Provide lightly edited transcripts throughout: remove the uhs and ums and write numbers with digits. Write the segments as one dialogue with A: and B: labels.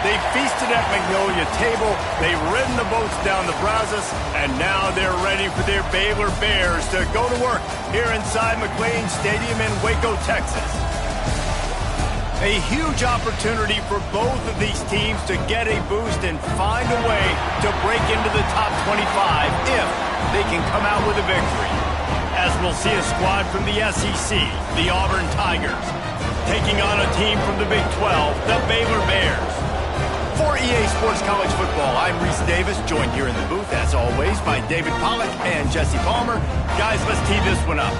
A: They feasted at Magnolia Table, they've ridden the boats down the Brazos, and now they're ready for their Baylor Bears to go to work here inside McLean Stadium in Waco, Texas. A huge opportunity for both of these teams to get a boost and find a way to break into the top 25 if they can come out with a victory. As we'll see a squad from the SEC, the Auburn Tigers, taking on a team from the Big 12, the Baylor Bears. For EA Sports College Football, I'm Reese Davis, joined here in the booth, as always, by David Pollack and Jesse Palmer. Guys, let's tee this one up.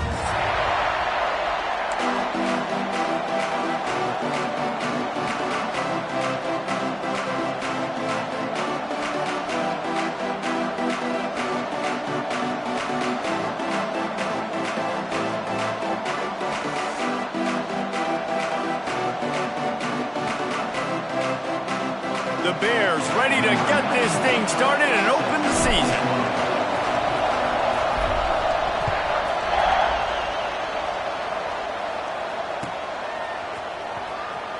A: The Bears ready to get this thing started and open the season.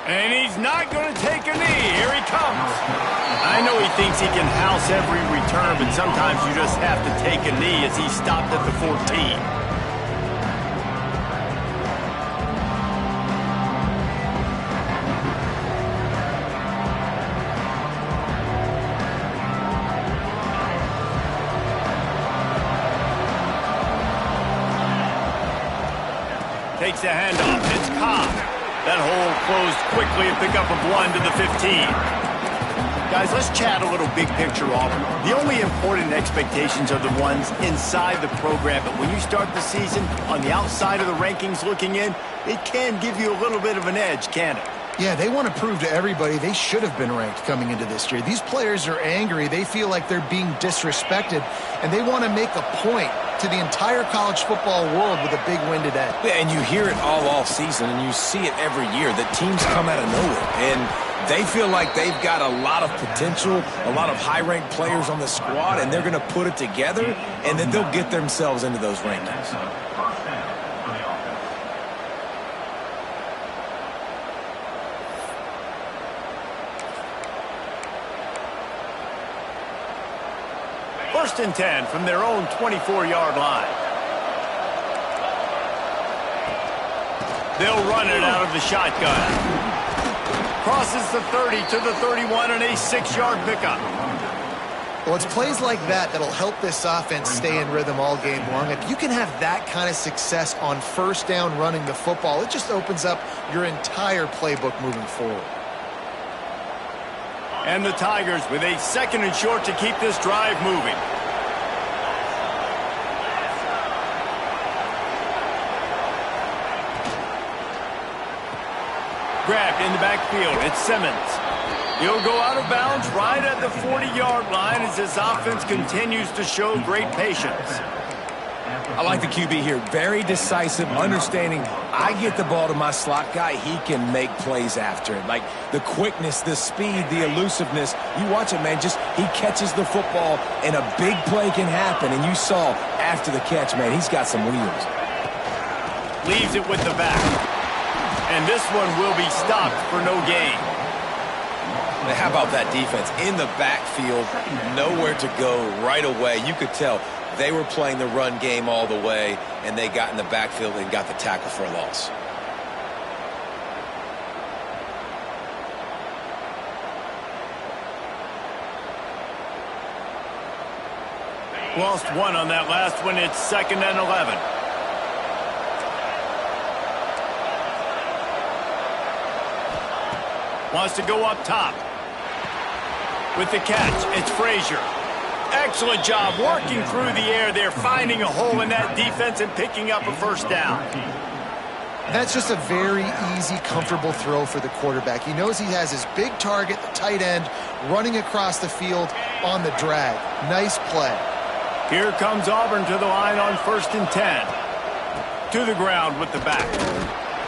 A: And he's not going to take a knee. Here he comes. I know he thinks he can house every return, but sometimes you just have to take a knee as he stopped at the 14. Takes a handoff. It's Cobb. That hole closed quickly, a pickup of 1 to the 15. Guys, let's chat a little big picture, Auburn. The only important expectations are the ones inside the program, but when you start the season on the outside of the rankings looking in, it can give you a little bit of an edge, can it?
B: Yeah, they want to prove to everybody they should have been ranked coming into this year. These players are angry. They feel like they're being disrespected, and they want to make a point to the entire college football world with a big win today.
C: Yeah, and you hear it all season, and you see it every year, that teams come out of nowhere, and they feel like they've got a lot of potential, a lot of high-ranked players on the squad, and they're going to put it together, and then they'll get themselves into those rankings.
A: First and 10 from their own 24-yard line. They'll run it out of the shotgun. Crosses the 30 to the 31 and a 6-yard pickup.
B: Well, it's plays like that that'll help this offense stay in rhythm all game long. If you can have that kind of success on first down running the football, it just opens up your entire playbook moving forward.
A: And the Tigers with a 2nd and short to keep this drive moving. Grabbed in the backfield. It's Simmons. He'll go out of bounds right at the 40-yard line as this offense continues to show great patience.
C: I like the QB here. Very decisive, understanding I get the ball to my slot guy, he can make plays after it. Like the quickness, the speed, the elusiveness. You watch it, man, just he catches the football and a big play can happen. And you saw after the catch, man, he's got some wheels.
A: Leaves it with the back. And this one will be stopped for no gain.
C: Now, how about that defense? In the backfield, nowhere to go right away. You could tell they were playing the run game all the way, and they got in the backfield and got the tackle for a loss.
A: Lost one on that last one. It's 2nd and 11. Wants to go up top. With the catch, it's Frazier. Excellent job working through the air there, finding a hole in that defense and picking up a first down.
B: That's just a very easy, comfortable throw for the quarterback. He knows he has his big target, the tight end, running across the field on the drag. Nice play.
A: Here comes Auburn to the line on 1st and 10. To the ground with the back.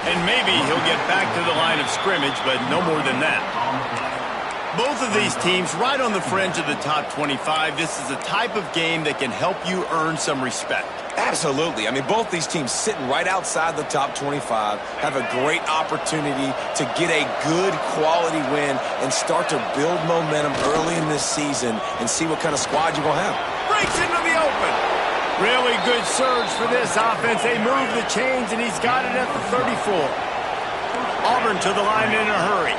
A: And maybe he'll get back to the line of scrimmage, but no more than that. Both of these teams right on the fringe of the top 25. This is a type of game that can help you earn some respect.
C: Absolutely. I mean, both these teams sitting right outside the top 25 have a great opportunity to get a good quality win and start to build momentum early in this season and see what kind of squad you're going to have.
A: Breaks into the open. Really good surge for this offense. They move the chains, and he's got it at the 34. Auburn to the line in a hurry.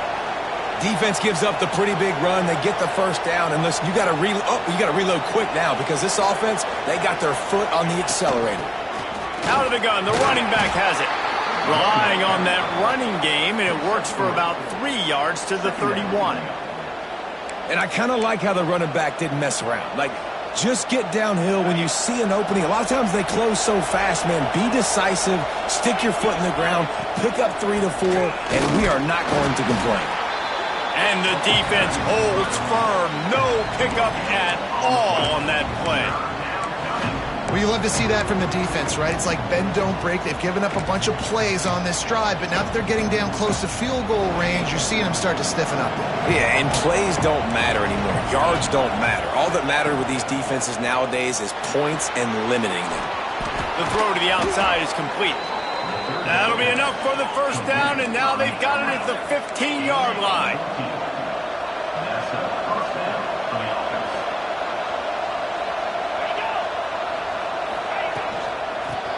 C: Defense gives up the pretty big run. They get the first down. And listen, you got to reload quick now because this offense, they got their foot on the accelerator.
A: Out of the gun, the running back has it. Relying on that running game, and it works for about 3 yards to the 31.
C: And I kind of like how the running back didn't mess around. Like, just get downhill when you see an opening. A lot of times they close so fast, man. Be decisive, stick your foot in the ground, pick up 3 to 4, and we are not going to complain.
A: And the defense holds firm. No pickup at all on that play.
B: Well, you love to see that from the defense, right? It's like bend, don't break. They've given up a bunch of plays on this drive, but now that they're getting down close to field goal range, you're seeing them start to stiffen up there.
C: Yeah, and plays don't matter anymore. Yards don't matter. All that matters with these defenses nowadays is points and limiting them.
A: The throw to the outside is complete. That'll be enough for the first down, and now they've got it at the 15-yard line.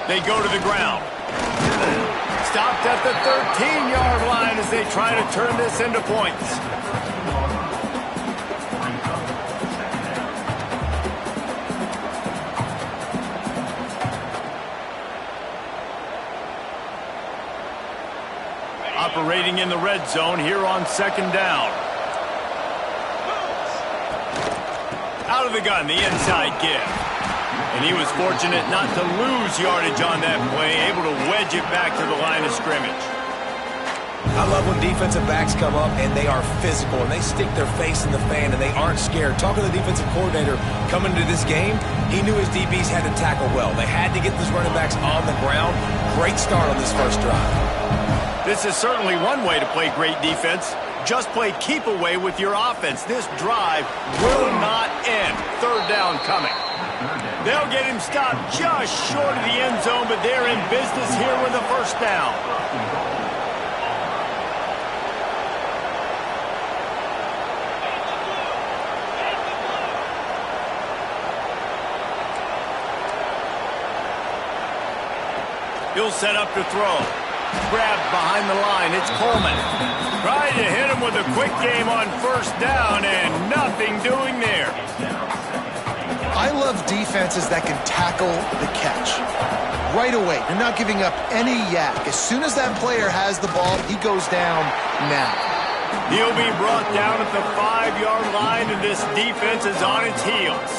A: They go to the ground. Stopped at the 13-yard line as they try to turn this into points. Operating in the red zone here on second down. Out of the gun, the inside give. And he was fortunate not to lose yardage on that play, able to wedge it back to the line of scrimmage.
C: I love when defensive backs come up and they are physical and they stick their face in the fan and they aren't scared. Talking to the defensive coordinator coming into this game, he knew his DBs had to tackle well. They had to get those running backs on the ground. Great start on this first drive.
A: This is certainly one way to play great defense. Just play keep away with your offense. This drive will not end. Third down coming. They'll get him stopped just short of the end zone, but they're in business here with a first down. He'll set up to throw. Grabbed behind the line. It's Coleman. Trying to hit him with a quick game on first down, and nothing doing there.
B: I love defenses that can tackle the catch. Right away, you're not giving up any yak. As soon as that player has the ball, he goes down now.
A: He'll be brought down at the 5-yard line, and this defense is on its heels.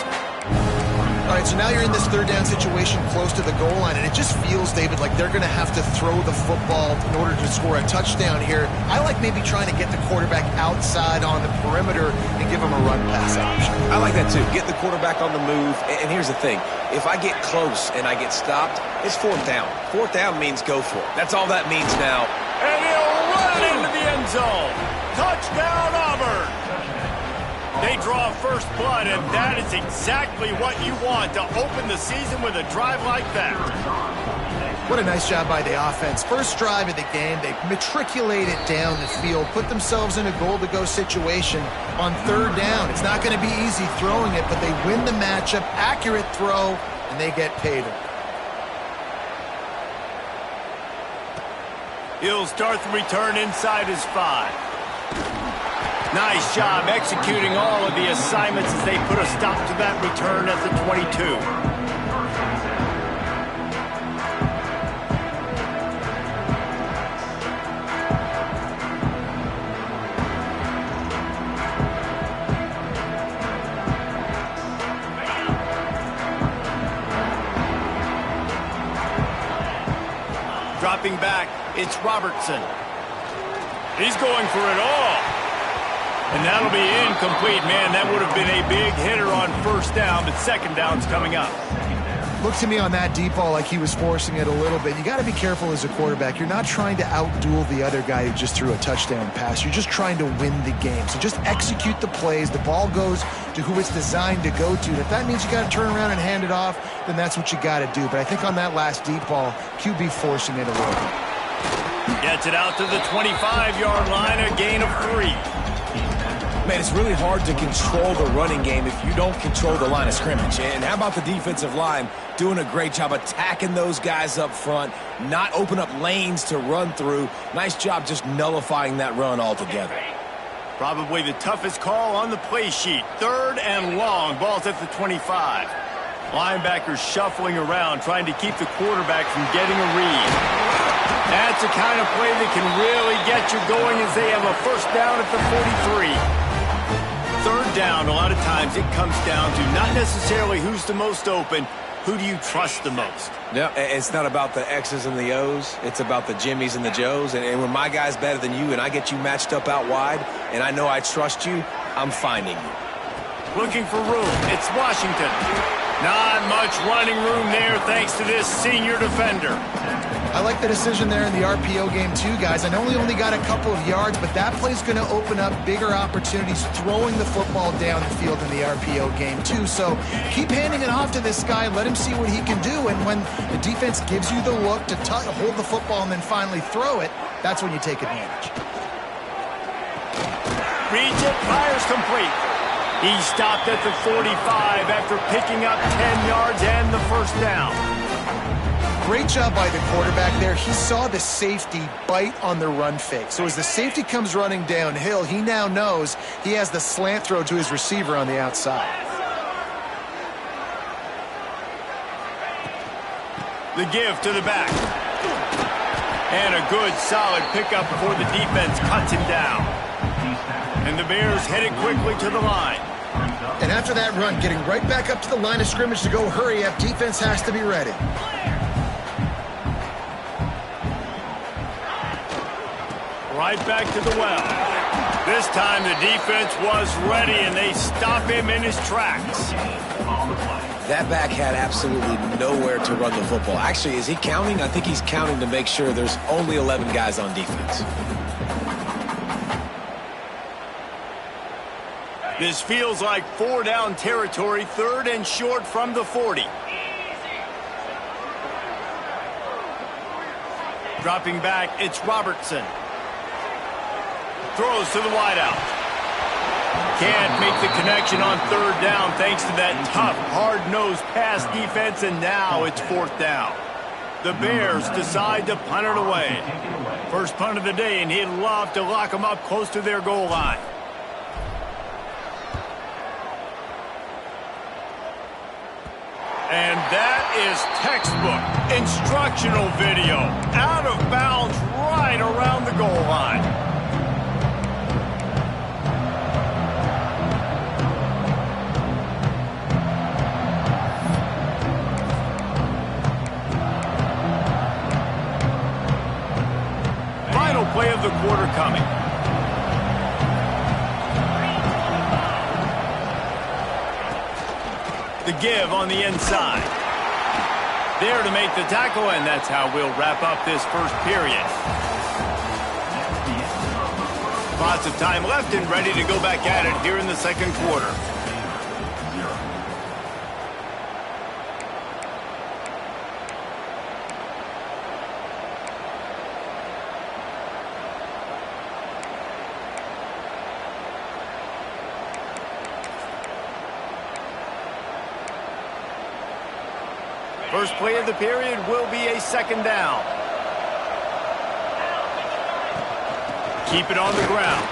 B: All right, so now you're in this third down situation close to the goal line, and it just feels, David, like they're going to have to throw the football in order to score a touchdown here. I like maybe trying to get the quarterback outside on the perimeter and give him a run pass option.
C: I like that too. Get the quarterback on the move. And here's the thing. If I get close and I get stopped, it's fourth down. Fourth down means go for it. That's all that means now.
A: And he'll run into the end zone. Touchdown, Auburn. They draw first blood, and that is exactly what you want to open the season with a drive like that.
B: What a nice job by the offense. First drive of the game, they matriculate it down the field, put themselves in a goal-to-go situation on third down. It's not going to be easy throwing it, but they win the matchup, accurate throw, and they get paid.
A: He'll start the return inside his 5. Nice job executing all of the assignments as they put a stop to that return at the 22. Dropping back, it's Robertson. He's going for it all. And that'll be incomplete. Man, that would have been a big hitter on first down, but second down's coming up.
B: Looked to me on that deep ball like he was forcing it a little bit. You got to be careful as a quarterback. You're not trying to outduel the other guy who just threw a touchdown pass. You're just trying to win the game. So just execute the plays. The ball goes to who it's designed to go to. And if that means you got to turn around and hand it off, then that's what you got to do. But I think on that last deep ball, QB forcing it a little bit.
A: Gets it out to the 25-yard line, a gain of 3.
C: Man, it's really hard to control the running game if you don't control the line of scrimmage. And how about the defensive line doing a great job attacking those guys up front, not open up lanes to run through. Nice job just nullifying that run altogether.
A: Probably the toughest call on the play sheet. 3rd and long. Ball's at the 25. Linebackers shuffling around, trying to keep the quarterback from getting a read. That's the kind of play that can really get you going as they have a first down at the 43. 3rd down, a lot of times it comes down to not necessarily who's the most open, who do you trust the most?
C: Yeah, it's not about the X's and the O's. It's about the Jimmies and the Joes. And when my guy's better than you and I get you matched up out wide and I know I trust you, I'm finding you.
A: Looking for room. It's Washington. Not much running room there thanks to this senior defender.
B: I like the decision there in the RPO game too, guys. I know he only got a couple of yards, but that play's going to open up bigger opportunities throwing the football down the field in the RPO game too. So keep handing it off to this guy. Let him see what he can do. And when the defense gives you the look to hold the football and then finally throw it, that's when you take advantage.
A: Reads it, fires complete. He stopped at the 45 after picking up 10 yards and the first down.
B: Great job by the quarterback there. He saw the safety bite on the run fake. So as the safety comes running downhill, he now knows he has the slant throw to his receiver on the outside.
A: The give to the back. And a good, solid pickup before the defense cuts him down. And the Bears headed quickly to the line.
B: And after that run, getting right back up to the line of scrimmage to go hurry up, defense has to be ready.
A: Right back to the well. This time the defense was ready, and they stop him in his tracks.
C: That back had absolutely nowhere to run the football. Actually, is he counting? I think he's counting to make sure there's only 11 guys on defense.
A: This feels like 4-down territory, 3rd and short from the 40. Dropping back, it's Robertson. Throws to the wideout. Can't make the connection on 3rd down thanks to that tough, hard-nosed pass defense, and now it's 4th down. The Bears decide to punt it away. First punt of the day, and he'd love to lock them up close to their goal line. And that is textbook instructional video. Out of bounds right around the goal line. Final play of the quarter coming. The give on the inside. There to make the tackle, and that's how we'll wrap up this first period. Lots of time left and ready to go back at it here in the second quarter. First play of the period will be a 2nd down. Keep it on the ground.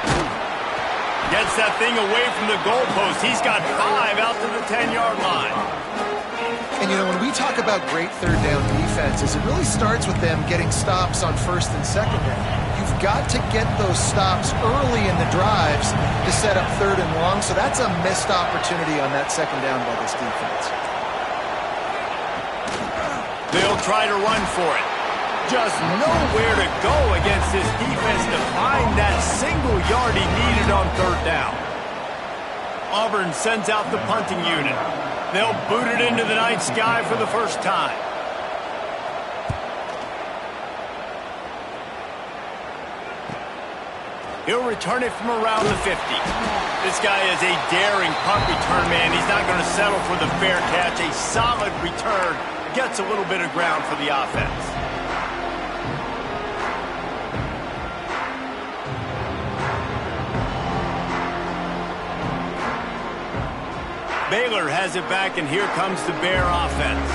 A: Gets that thing away from the goalpost. He's got 5 out to the 10-yard line.
B: And, you know, when we talk about great 3rd down defenses, it really starts with them getting stops on 1st and 2nd down. You've got to get those stops early in the drives to set up 3rd and long, so that's a missed opportunity on that 2nd down by this defense.
A: They'll try to run for it. Just nowhere to go against this defense to find that single yard he needed on 3rd down. Auburn sends out the punting unit. They'll boot it into the night sky for the first time. He'll return it from around the 50. This guy is a daring punt return man. He's not going to settle for the fair catch. A solid return gets a little bit of ground for the offense. Baylor has it back, and here comes the Bear offense.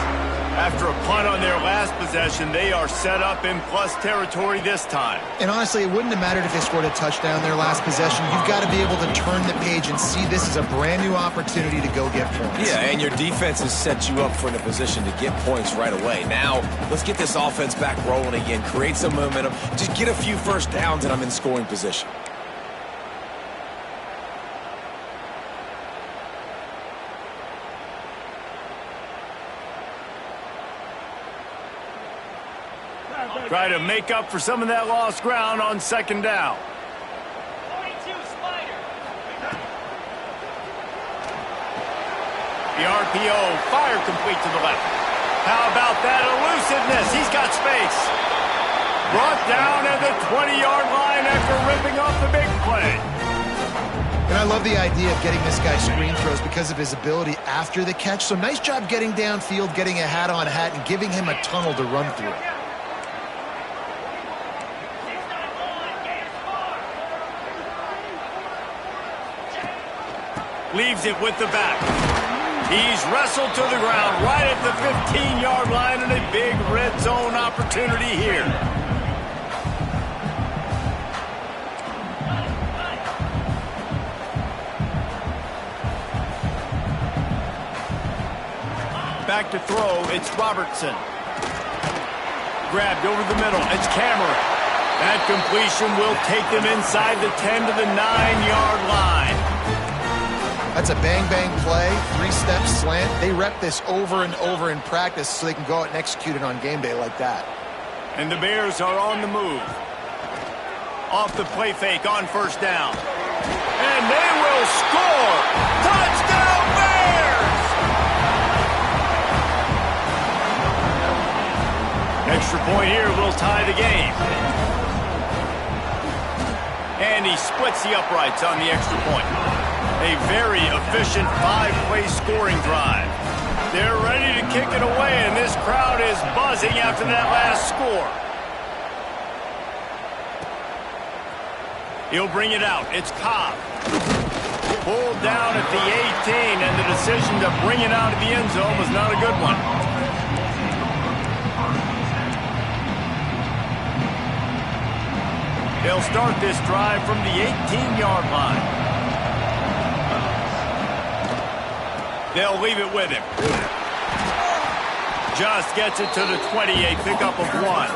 A: After a punt on their last possession, they are set up in plus territory this time.
B: And honestly, it wouldn't have mattered if they scored a touchdown their last possession. You've got to be able to turn the page and see this as a brand new opportunity to go get points.
C: Yeah, and your defense has set you up for the position to get points right away. Now, let's get this offense back rolling again, create some momentum, just get a few first downs, and I'm in scoring position.
A: Try to make up for some of that lost ground on second down. The RPO, fire complete to the left. How about that elusiveness? He's got space. Brought down at the 20-yard line after ripping off the big play.
B: And I love the idea of getting this guy screen throws because of his ability after the catch. So nice job getting downfield, getting a hat-on-hat, and giving him a tunnel to run through.
A: Leaves it with the back. He's wrestled to the ground right at the 15-yard line, and a big red zone opportunity here. Back to throw, it's Robertson. Grabbed over the middle, it's Cameron. That completion will take them inside the 10 to the 9-yard line.
B: That's a bang-bang play, three-step slant. They rep this over and over in practice so they can go out and execute it on game day like that.
A: And the Bears are on the move. Off the play fake on first down. And they will score! Touchdown Bears! Extra point here will tie the game. And he splits the uprights on the extra point. A very efficient 5-play scoring drive. They're ready to kick it away, and this crowd is buzzing after that last score. He'll bring it out. It's Cobb. Pulled down at the 18, and the decision to bring it out of the end zone was not a good one. They'll start this drive from the 18-yard line. They'll leave it with him. Just gets it to the 28, pickup of 1.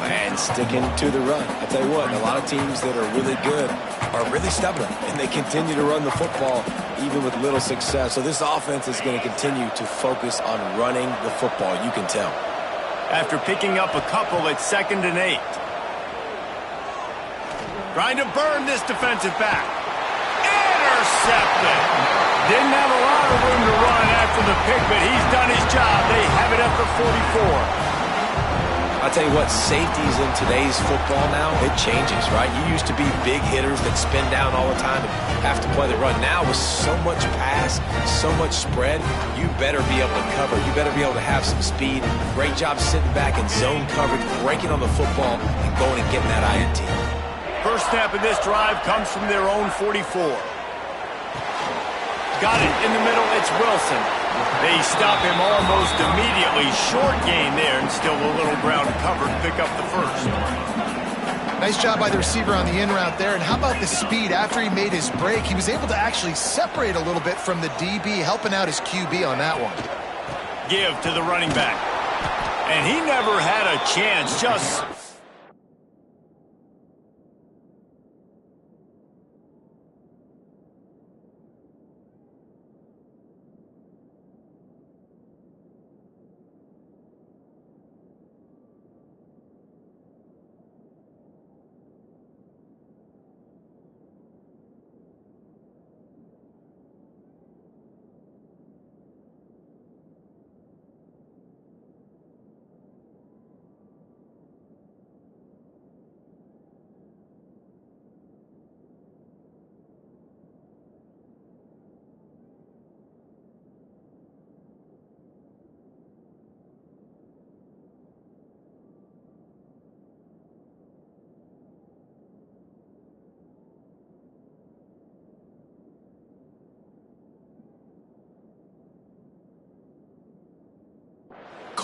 C: And sticking to the run. I tell you what, a lot of teams that are really good are really stubborn, and they continue to run the football even with little success. So this offense is going to continue to focus on running the football, you can tell.
A: After picking up a couple, it's 2nd and 8. Trying to burn this defensive back. Intercepted. Didn't have a lot of room to run after the pick, but he's done his job. They have it at the 44.
C: I'll tell you what, safeties in today's football now, it changes, right? You used to be big hitters that spin down all the time and have to play the run. Now with so much pass, so much spread, you better be able to cover. You better be able to have some speed. Great job sitting back in zone coverage, breaking on the football, and going and getting that INT.
A: First snap of this drive comes from their own 44. Got it in the middle, it's Wilson. They stop him almost immediately. Short gain there, and still a little ground covered to pick up the first.
B: Nice job by the receiver on the in route there. And how about the speed? After he made his break, he was able to actually separate a little bit from the DB, helping out his QB on that one.
A: Give to the running back. And he never had a chance, just...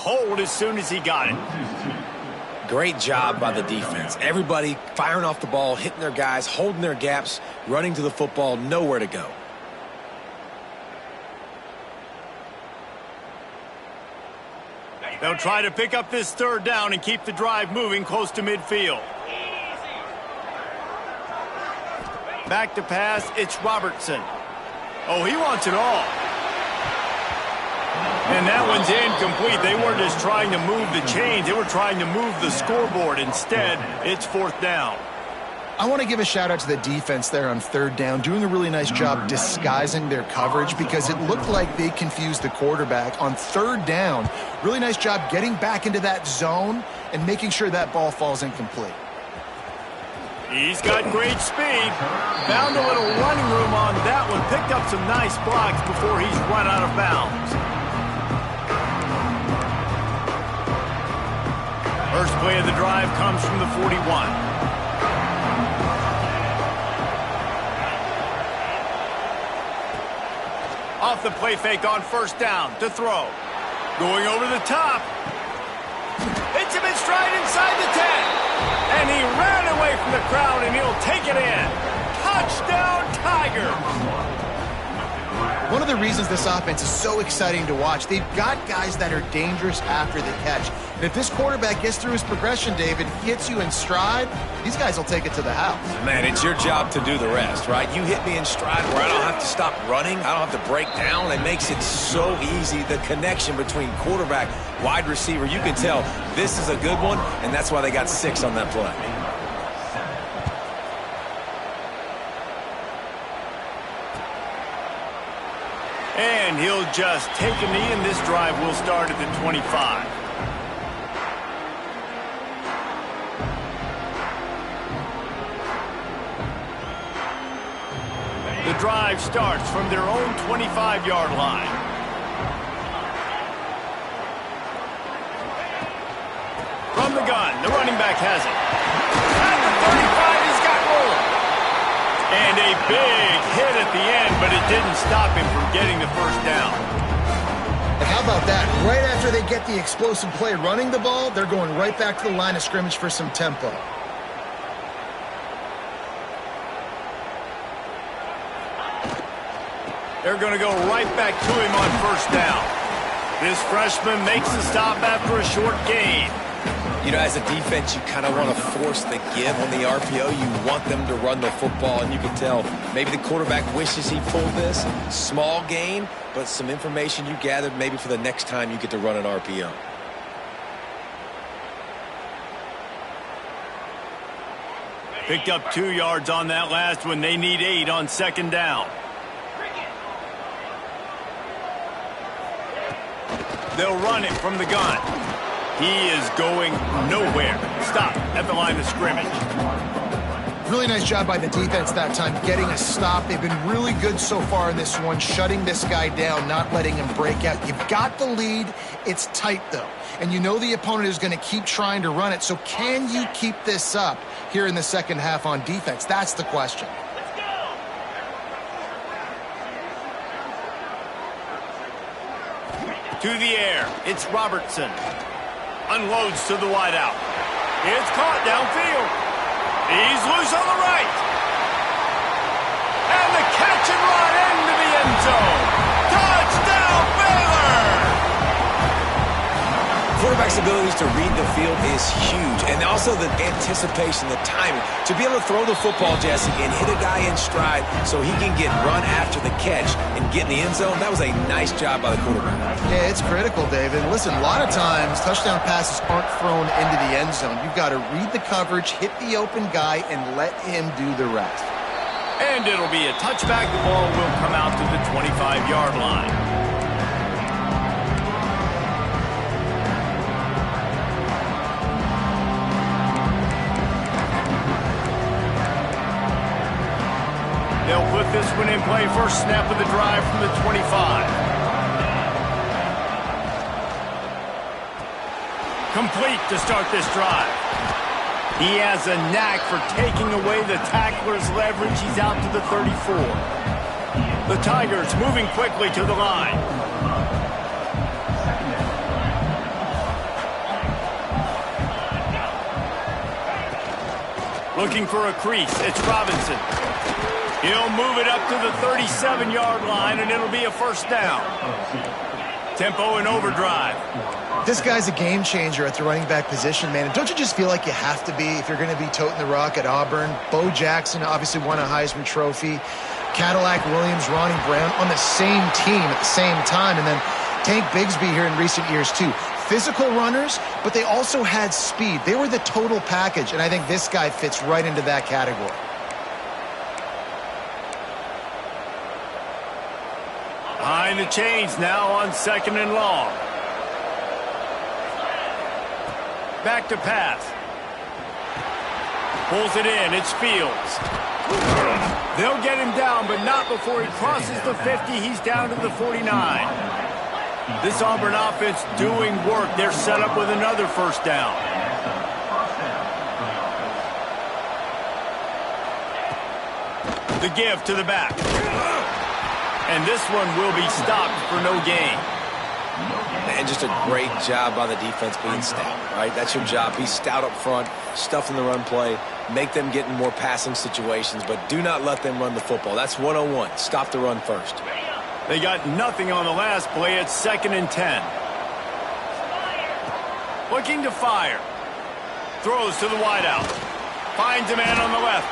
A: hold as soon as he got it.
C: Great job by the defense. Everybody firing off the ball, hitting their guys, holding their gaps, running to the football, nowhere to go.
A: They'll try to pick up this third down and keep the drive moving close to midfield. Back to pass, it's Robertson. Oh, he wants it all. And that one's incomplete. They weren't just trying to move the chains. They were trying to move the scoreboard. Instead, it's fourth down.
B: I want to give a shout out to the defense there on third down, doing a really nice job disguising their coverage because it looked like they confused the quarterback on third down. Really nice job getting back into that zone and making sure that ball falls incomplete.
A: He's got great speed. Found a little running room on that one. Picked up some nice blocks before he's run out of bounds. First play of the drive comes from the 41. Off the play fake on first down to throw. Going over the top. Hits him in stride inside the 10. And he ran away from the crowd, and he'll take it in. Touchdown, Tiger.
B: One of the reasons this offense is so exciting to watch, they've got guys that are dangerous after the catch. And if this quarterback gets through his progression, David, hits you in stride, these guys will take it to the house.
C: Man, it's your job to do the rest, right? You hit me in stride where I don't have to stop running. I don't have to break down. It makes it so easy. The connection between quarterback, wide receiver, you can tell this is a good one, and that's why they got 6 on that play.
A: And he'll just take a knee, and this drive will start at the 25. The drive starts from their own 25-yard line. From the gun, the running back has it. At the 35, he's got rolling. And a big hit at the end, but it didn't stop him from getting the first down.
B: And how about that? Right after they get the explosive play running the ball, they're going right back to the line of scrimmage for some tempo.
A: They're going to go right back to him on first down. This freshman makes the stop after a short gain.
C: You know, as a defense, you kind of want to force the give on the RPO. You want them to run the football, and you can tell maybe the quarterback wishes he pulled this. Small gain, but some information you gathered maybe for the next time you get to run an RPO.
A: Picked up 2 yards on that last one. They need 8 on second down. They'll run it from the gun. He is going nowhere. Stop at the line of scrimmage.
B: Really nice job by the defense that time, getting a stop. They've been really good so far in this one, shutting this guy down, not letting him break out. You've got the lead. It's tight, though. And you know the opponent is going to keep trying to run it. So can you keep this up here in the second half on defense? That's the question.
A: To the air, it's Robertson. Unloads to the wideout. It's caught downfield. He's loose on the right. And the catch and run into the end zone. Touchdown, Baylor!
C: Quarterback's abilities to read the field is huge. And also the anticipation, the timing. To be able to throw the football, Jesse, and hit a guy in stride so he can get run after the catch and get in the end zone, that was a nice job by the quarterback.
B: Yeah, it's critical, David. Listen, a lot of times touchdown passes aren't thrown into the end zone. You've got to read the coverage, hit the open guy, and let him do the rest.
A: And it'll be a touchback. The ball will come out to the 25-yard line. They'll put this one in play. First snap of the drive from the 25. Complete to start this drive. He has a knack for taking away the tackler's leverage. He's out to the 34. The Tigers moving quickly to the line. Looking for a crease. It's Robinson. He'll move it up to the 37-yard line, and it'll be a first down. Tempo and overdrive.
B: This guy's a game changer at the running back position, man. And don't you just feel like you have to be if you're going to be toting the rock at Auburn? Bo Jackson obviously won a Heisman Trophy. Cadillac Williams, Ronnie Brown on the same team at the same time. And then Tank Bigsby here in recent years, too. Physical runners, but they also had speed. They were the total package, and I think this guy fits right into that category.
A: Behind the chains now on 2nd and long. Back to pass. Pulls it in. It's Fields. They'll get him down, but not before he crosses the 50. He's down to the 49. This Auburn offense doing work. They're set up with another first down. The give to the back. And this one will be stopped for no gain.
C: And just a great job by the defense being stout, right? That's your job. Be stout up front, stuff in the run play, make them get in more passing situations, but do not let them run the football. That's 101. Stop the run first.
A: They got nothing on the last play. It's 2nd and 10. Looking to fire. Throws to the wideout. Finds a man on the left.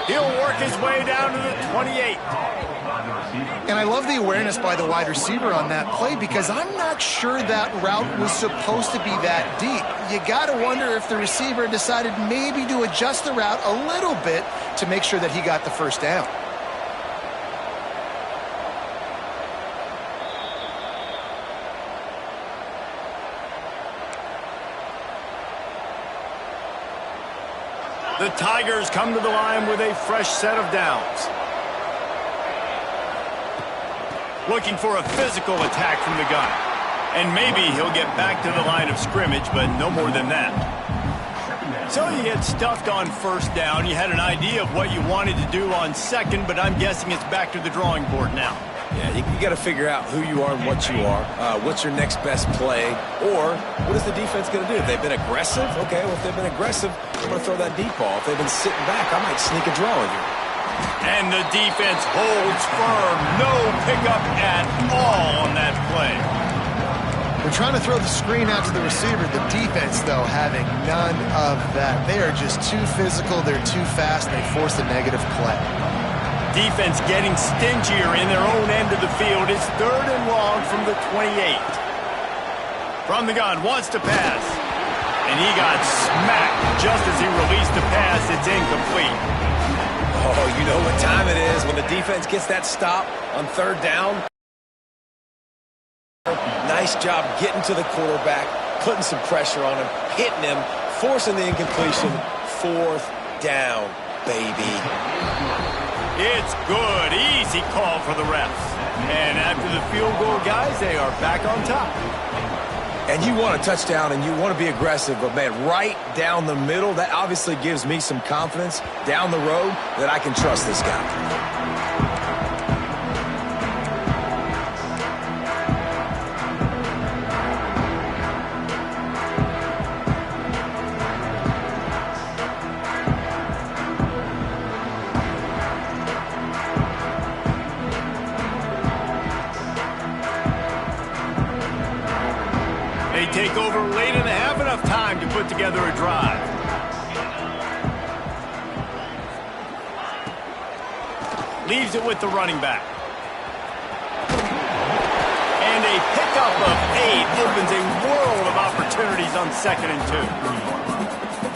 A: He'll work his way down to the 28.
B: And I love the awareness by the wide receiver on that play because I'm not sure that route was supposed to be that deep. You got to wonder if the receiver decided maybe to adjust the route a little bit to make sure that he got the first down.
A: The Tigers come to the line with a fresh set of downs. Looking for a physical attack from the gun. And maybe he'll get back to the line of scrimmage, but no more than that. So you get stuffed on first down. You had an idea of what you wanted to do on second, but I'm guessing it's back to the drawing board now.
C: Yeah, you got to figure out who you are and what you are. What's your next best play? Or what is the defense going to do? If they've been aggressive, okay, well, if they've been aggressive, I'm going to throw that deep ball. If they've been sitting back, I might sneak a draw in here.
A: And the defense holds firm. No pickup at all on that play.
B: They're trying to throw the screen out to the receiver. The defense, though, having none of that. They are just too physical. They're too fast. And they force a negative play.
A: Defense getting stingier in their own end of the field. It's 3rd and long from the 28. From the gun, wants to pass. And he got smacked just as he released the pass. It's incomplete.
C: Oh, you know what time it is when the defense gets that stop on 3rd down. Nice job getting to the quarterback, putting some pressure on him, hitting him, forcing the incompletion. 4th down, baby.
A: It's good. Easy call for the refs. And after the field goal, guys, they are back on top.
C: And you want a touchdown and you want to be aggressive, but, man, right down the middle, that obviously gives me some confidence down the road that I can trust this guy.
A: They take over late in the half, enough time to put together a drive. Leaves it with the running back. And a pickup of 8 opens a world of opportunities on 2nd and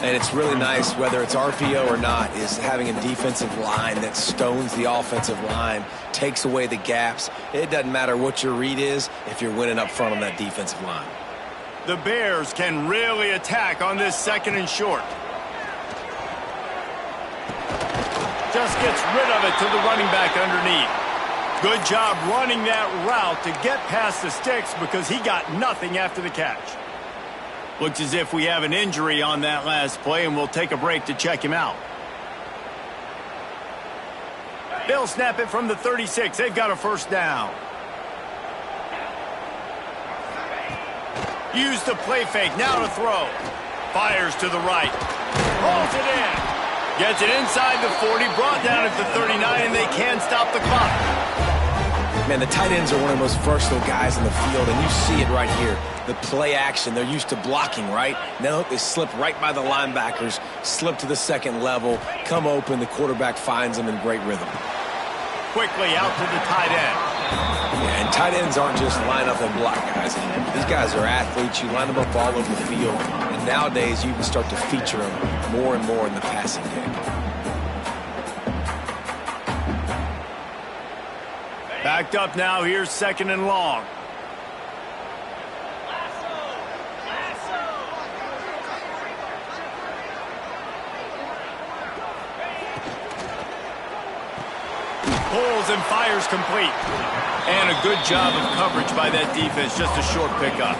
A: 2.
C: And it's really nice, whether it's RPO or not, is having a defensive line that stones the offensive line, takes away the gaps. It doesn't matter what your read is if you're winning up front on that defensive line.
A: The Bears can really attack on this 2nd and short. Just gets rid of it to the running back underneath. Good job running that route to get past the sticks because he got nothing after the catch. Looks as if we have an injury on that last play, and we'll take a break to check him out. They'll snap it from the 36. They've got a first down. Use the play fake, now to throw. Fires to the right. Pulls it in. Gets it inside the 40, brought down at the 39, and they can't stop the clock.
C: Man, the tight ends are one of the most versatile guys in the field, and you see it right here. The play action, they're used to blocking, right? Now they slip right by the linebackers, slip to the second level, come open, the quarterback finds them in great rhythm.
A: Quickly out to the tight end.
C: Yeah, and tight ends aren't just line up and block guys. These guys are athletes. You line them up all over the field, and nowadays you can start to feature them more and more in the passing game.
A: Backed up now, here's 2nd and long. Pulls and fires complete. And a good job of coverage by that defense, just a short pickup.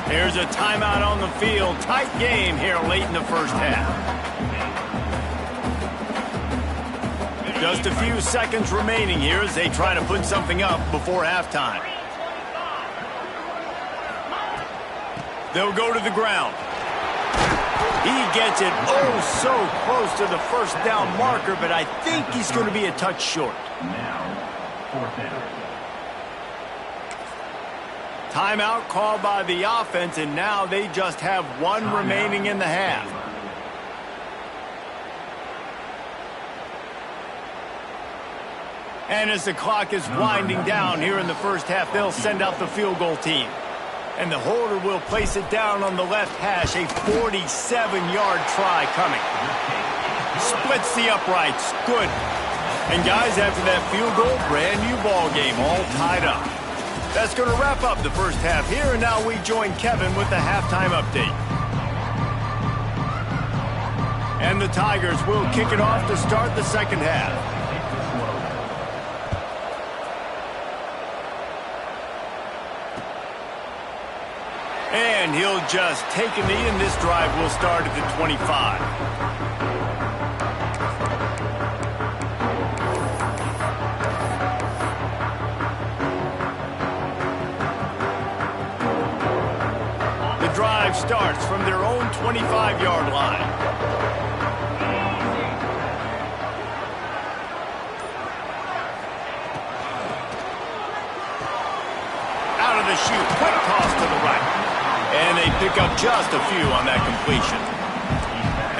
A: There's a timeout on the field. Tight game here late in the first half. Just a few seconds remaining here as they try to put something up before halftime. They'll go to the ground. He gets it so close to the first down marker, but I think he's going to be a touch short. Timeout called by the offense, and now they just have one remaining in the half. And as the clock is winding down here in the first half, they'll send out the field goal team. And the holder will place it down on the left hash. A 47-yard try coming. Splits the uprights. Good. And guys, after that field goal, brand new ball game, all tied up. That's going to wrap up the first half here, and now we join Kevin with the halftime update. And the Tigers will kick it off to start the second half. And he'll just take a knee, and this drive will start at the 25. The drive starts from their own 25-yard line. Out of the chute, quick toss to the right. And they pick up just a few on that completion.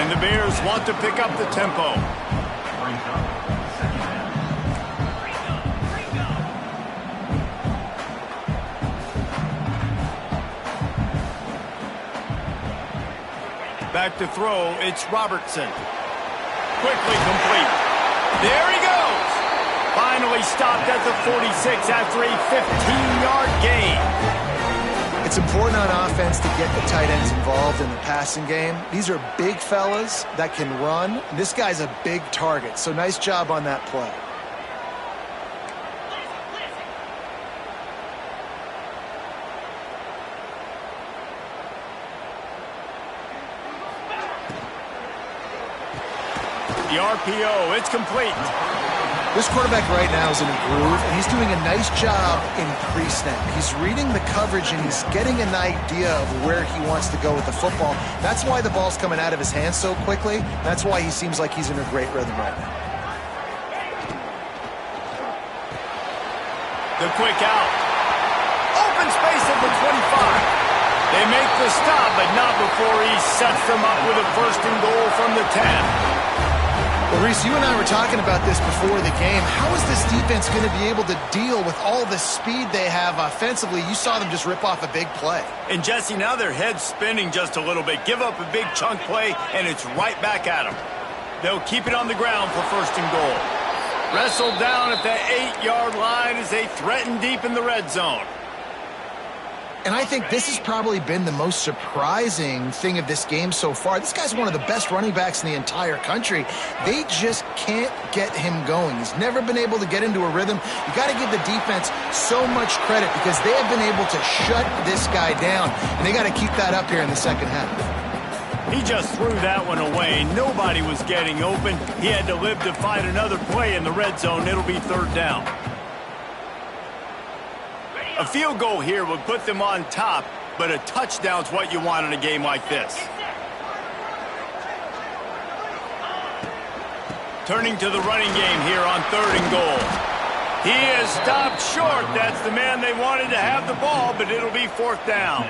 A: And the Bears want to pick up the tempo. Back to throw, it's Robertson. Quickly complete. There he goes. Finally stopped at the 46 after a 15-yard gain.
B: It's important on offense to get the tight ends involved in the passing game. These are big fellas that can run. This guy's a big target, so nice job on that play.
A: The RPO, it's complete.
B: This quarterback right now is in a groove, and he's doing a nice job in pre-snap. He's reading the coverage, and he's getting an idea of where he wants to go with the football. That's why the ball's coming out of his hands so quickly. That's why he seems like he's in a great rhythm right now.
A: The quick out. Open space at the 25. They make the stop, but not before he sets them up with a 1st and goal from the 10.
B: Well, Reese, you and I were talking about this before the game. How is this defense going to be able to deal with all the speed they have offensively? You saw them just rip off a big play.
A: And, Jesse, now their head's spinning just a little bit. Give up a big chunk play, and it's right back at them. They'll keep it on the ground for 1st and goal. Wrestled down at the 8-yard line as they threaten deep in the red zone.
B: And I think this has probably been the most surprising thing of this game so far. This guy's one of the best running backs in the entire country. They just can't get him going. He's never been able to get into a rhythm. You got to give the defense so much credit because they have been able to shut this guy down. And they got to keep that up here in the second half.
A: He just threw that one away. Nobody was getting open. He had to live to fight another play in the red zone. It'll be 3rd down. A field goal here would put them on top, but a touchdown's what you want in a game like this. Turning to the running game here on 3rd and goal. He is stopped short. That's the man they wanted to have the ball, but it'll be 4th down.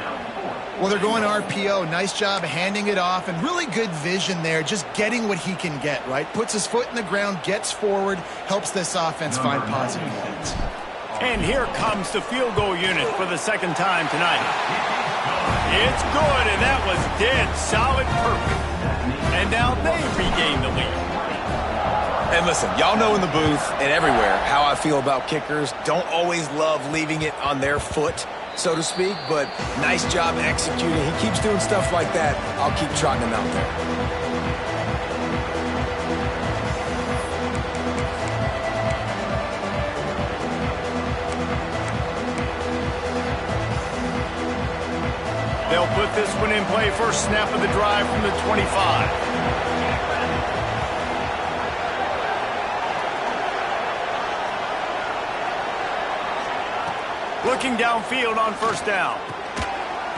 B: Well, they're going RPO. Nice job handing it off, and really good vision there, just getting what he can get, right? Puts his foot in the ground, gets forward, helps this offense find positive points.
A: And here comes the field goal unit for the 2nd time tonight. It's good, and that was dead solid perfect. And now they regain the lead.
C: And listen, y'all know in the booth and everywhere how I feel about kickers. Don't always love leaving it on their foot, so to speak, but nice job executing. He keeps doing stuff like that. I'll keep trotting him out there.
A: They'll put this one in play. First snap of the drive from the 25. Looking downfield on 1st down.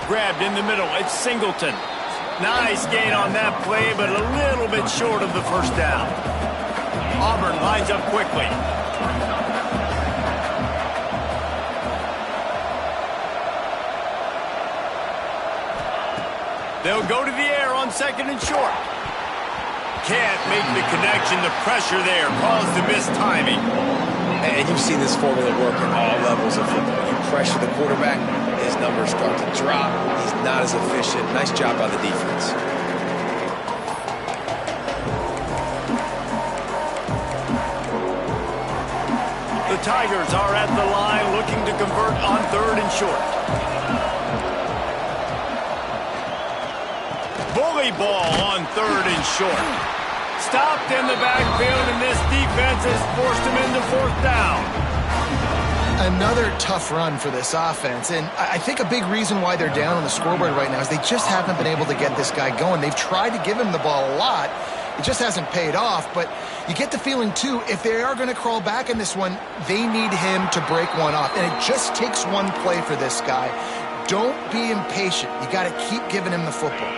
A: Grabbed in the middle. It's Singleton. Nice gain on that play, but a little bit short of the 1st down. Auburn lines up quickly. They'll go to the air on 2nd and short. Can't make the connection. The pressure there caused the missed timing.
C: And you've seen this formula work at all levels of football. You pressure the quarterback, his numbers start to drop. He's not as efficient. Nice job by the defense.
A: The Tigers are at the line looking to convert on 3rd and short. Bully ball on 3rd and short. Stopped in the backfield, and this defense has forced him into 4th down.
B: Another tough run for this offense, and I think a big reason why they're down on the scoreboard right now is they just haven't been able to get this guy going. They've tried to give him the ball a lot. It just hasn't paid off, but you get the feeling, too, if they are going to crawl back in this one, they need him to break one off, and it just takes one play for this guy. Don't be impatient. You got to keep giving him the football.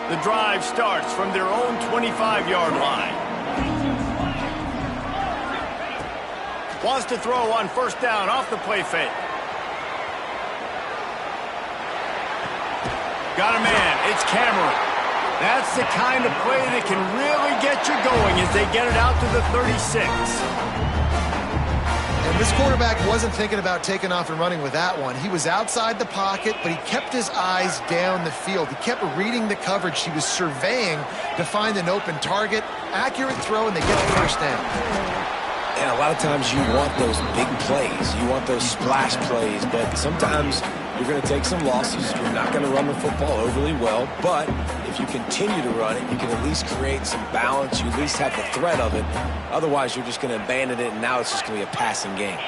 A: The drive starts from their own 25-yard line. Wants to throw on 1st down off the play fake. Got a man. It's Cameron. That's the kind of play that can really get you going as they get it out to the 36.
B: And this quarterback wasn't thinking about taking off and running with that one. He was outside the pocket, but he kept his eyes down the field. He kept reading the coverage. He was surveying to find an open target. Accurate throw, and they get the 1st down.
C: And a lot of times you want those big plays. You want those splash plays, but sometimes you're going to take some losses. You're not going to run the football overly well, but if you continue to run it, you can at least create some balance. You at least have the threat of it. Otherwise, you're just going to abandon it, and now it's just going to be a passing game.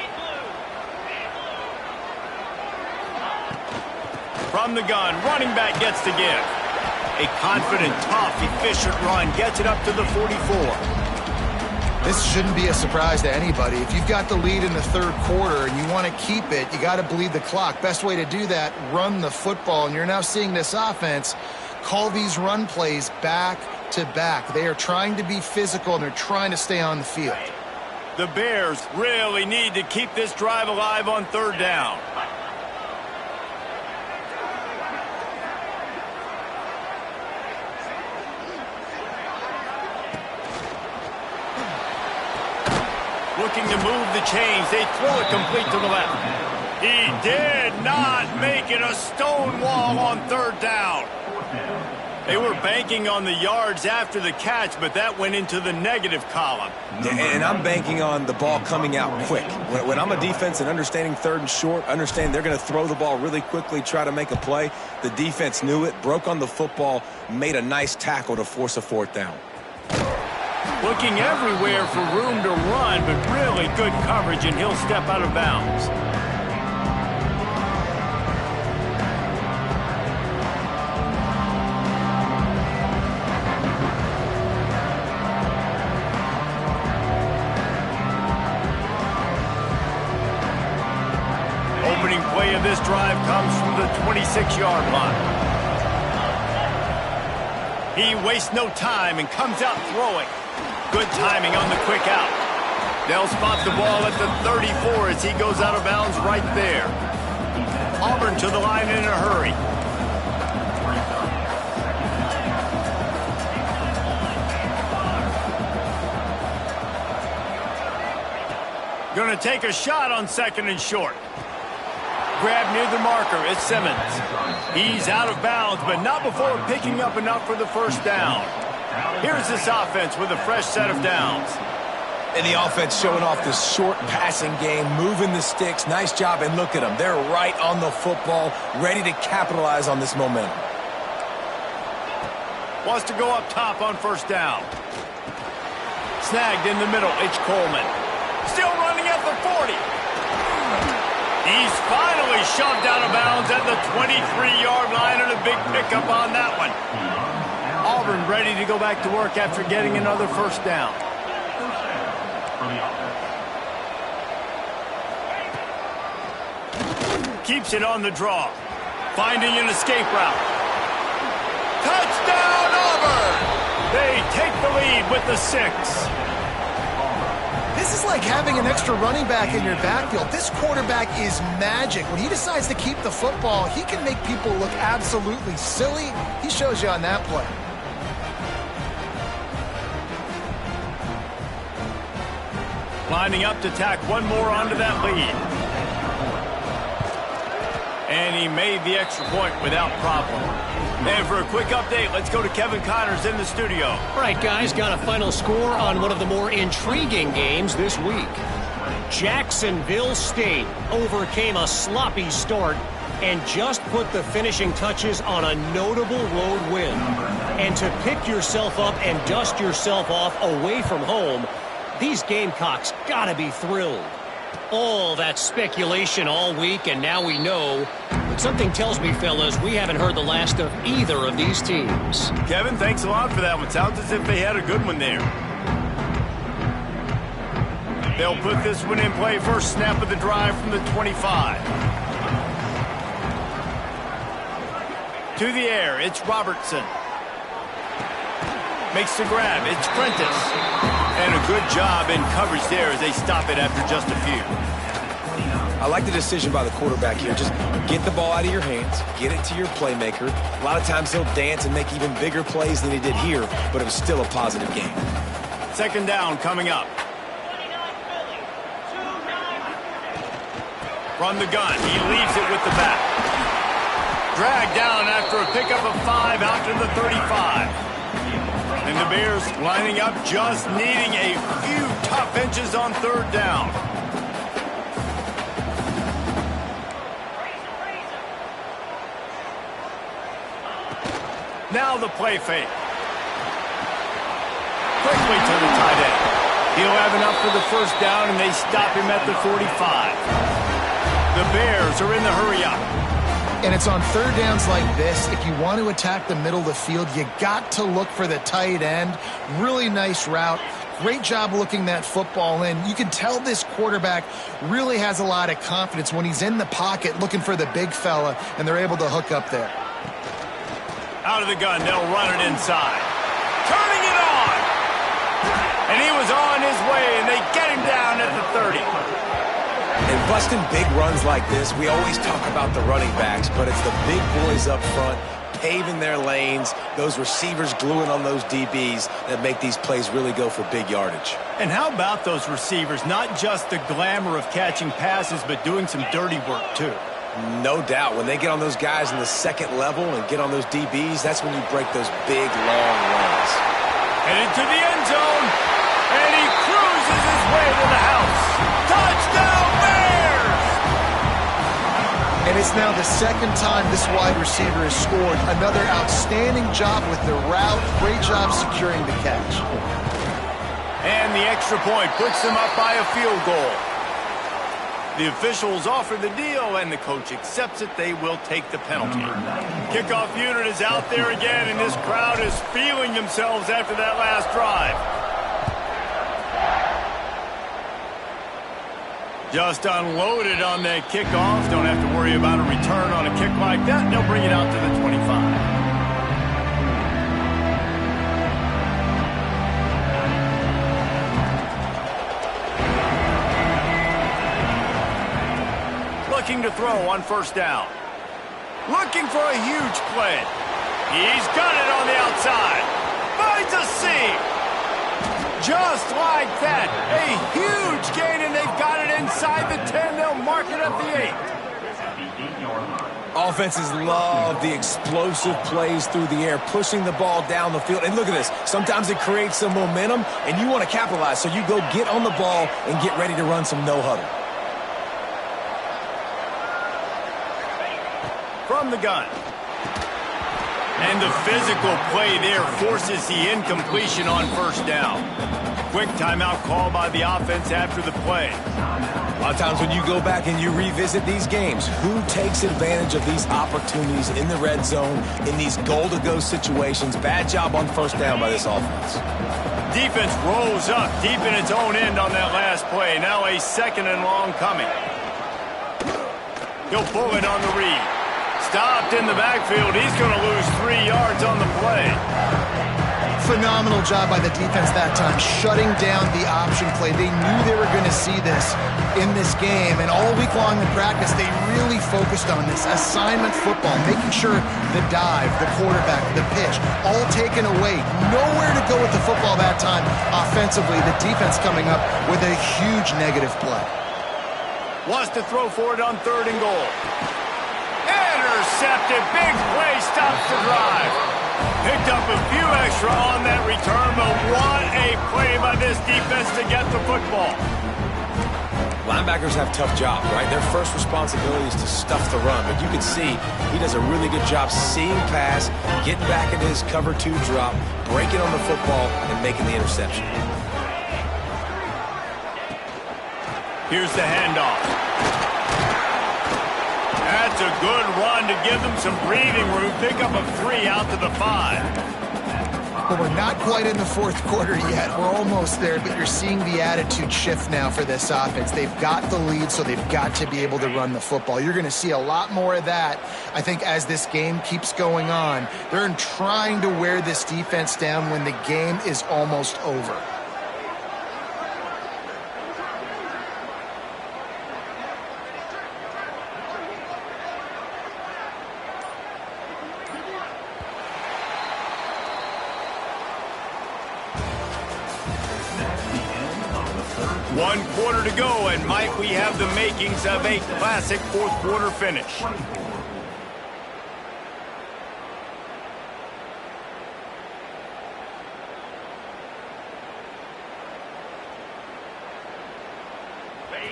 A: From the gun, running back gets to give. A confident, tough, efficient run gets it up to the 44.
B: This shouldn't be a surprise to anybody. If you've got the lead in the 3rd quarter and you want to keep it, you got to bleed the clock. Best way to do that, run the football. And you're now seeing this offense call these run plays back to back. They are trying to be physical, and they're trying to stay on the field.
A: The Bears really need to keep this drive alive on 3rd down. Looking to move the chains. They throw it complete to the left. He did not make it a stone wall on 3rd down. They were banking on the yards after the catch, but that went into the negative column.
C: And I'm banking on the ball coming out quick. When I'm a defense and understanding 3rd and short, understand they're going to throw the ball really quickly, try to make a play. The defense knew it, broke on the football, made a nice tackle to force a 4th down.
A: Looking everywhere for room to run, but really good coverage, and he'll step out of bounds. Opening play of this drive comes from the 26-yard line. He wastes no time and comes out throwing. Good timing on the quick out. They'll spot the ball at the 34 as he goes out of bounds right there. Auburn to the line in a hurry. Going to take a shot on 2nd and short. Grab near the marker. It's Simmons. He's out of bounds, but not before picking up enough for the first down. Here's this offense with a fresh set of downs.
C: And the offense showing off this short passing game, moving the sticks. Nice job, and look at them. They're right on the football, ready to capitalize on this momentum.
A: Wants to go up top on first down. Snagged in the middle. It's Coleman. Still running at the 40. He's finally shoved out of bounds at the 23-yard line, and a big pickup on that one. Auburn ready to go back to work after getting another first down. Keeps it on the draw. Finding an escape route. Touchdown, Auburn! They take the lead with the 6.
B: This is like having an extra running back in your backfield. This quarterback is magic. When he decides to keep the football, he can make people look absolutely silly. He shows you on that play.
A: Lining up to tack one more onto that lead. And he made the extra point without problem. And for a quick update, let's go to Kevin Connors in the studio.
D: All right, guys, got a final score on one of the more intriguing games this week. Jacksonville State overcame a sloppy start and just put the finishing touches on a notable road win. And to pick yourself up and dust yourself off away from home, these Gamecocks gotta be thrilled. All that speculation all week, and now we know. But something tells me, fellas, we haven't heard the last of either of these teams.
A: Kevin, thanks a lot for that one. Sounds as if they had a good one there. They'll put this one in play. First snap of the drive from the 25. To the air, it's Robertson. Makes the grab, it's Prentice. And a good job in coverage there as they stop it after just a few.
C: I like the decision by the quarterback here. Just get the ball out of your hands, get it to your playmaker. A lot of times he'll dance and make even bigger plays than he did here, but it was still a positive game.
A: 2nd down coming up. From the gun, he leaves it with the back. Dragged down after a pickup of 5 out to the 35. And the Bears lining up, just needing a few tough inches on 3rd down. Now the play fake. Quickly to the tight end. He'll have enough for the first down, and they stop him at the 45. The Bears are in the hurry up.
B: And it's on 3rd downs like this. If you want to attack the middle of the field, you got to look for the tight end. Really nice route. Great job looking that football in. You can tell this quarterback really has a lot of confidence when he's in the pocket looking for the big fella, and they're able to hook up there.
A: Out of the gun, they'll run it inside. Turning it on! And he was on his way, and they get him down at the 30.
C: And busting big runs like this, we always talk about the running backs, but it's the big boys up front, paving their lanes, those receivers gluing on those DBs that make these plays really go for big yardage.
A: And how about those receivers? Not just the glamour of catching passes, but doing some dirty work, too.
C: No doubt. When they get on those guys in the 2nd level and get on those DBs, that's when you break those big, long runs.
A: Headed to the end zone, and he cruises his way to the house. Touchdown, Bears!
B: And it's now the 2nd time this wide receiver has scored. Another outstanding job with the route. Great job securing the catch.
A: And the extra point puts them up by a field goal. The officials offer the deal, and the coach accepts it. They will take the penalty. Kickoff unit is out there again, and this crowd is feeling themselves after that last drive. Just unloaded on that kickoff. Don't have to worry about a return on a kick like that. They'll bring it out to the 25. looking to throw on first down. Looking for a huge play. He's got it on the outside. Finds a seam. Just like that. A huge gain, and they've got it inside the 10. They'll mark it at the 8.
C: Offenses love the explosive plays through the air, pushing the ball down the field. And look at this. Sometimes it creates some momentum, and you want to capitalize. So you go get on the ball and get ready to run some no-huddle.
A: From the gun. And the physical play there forces the incompletion on first down. Quick timeout call by the offense after the play.
C: A lot of times when you go back and you revisit these games, who takes advantage of these opportunities in the red zone, in these goal-to-go situations? Bad job on first down by this offense.
A: Defense rolls up deep in its own end on that last play. Now a 2nd and long coming. He'll pull it on the read. Stopped in the backfield. He's going to lose 3 yards on the play.
B: Phenomenal job by the defense that time, shutting down the option play. They knew they were going to see this in this game, and all week long in practice, they really focused on this assignment football, making sure the dive, the quarterback, the pitch, all taken away. Nowhere to go with the football that time offensively. The defense coming up with a huge negative play.
A: Wants to throw for it on 3rd and goal. Intercepted. Big play stops the drive. Picked up a few extra on that return, but what a play by this defense to get the football.
C: Linebackers have tough jobs, right? Their first responsibility is to stuff the run, but you can see he does a really good job seeing pass, getting back into his cover 2 drop, breaking on the football, and making the interception.
A: Here's the handoff. That's a good run to give them some breathing room. Pick up a 3 out to the 5.
B: Well, we're not quite in the 4th quarter yet. We're almost there, but you're seeing the attitude shift now for this offense. They've got the lead, so they've got to be able to run the football. You're going to see a lot more of that, I think, as this game keeps going on. They're trying to wear this defense down when the game is almost over.
A: One quarter to go, and Mike, we have the makings of a classic 4th quarter finish.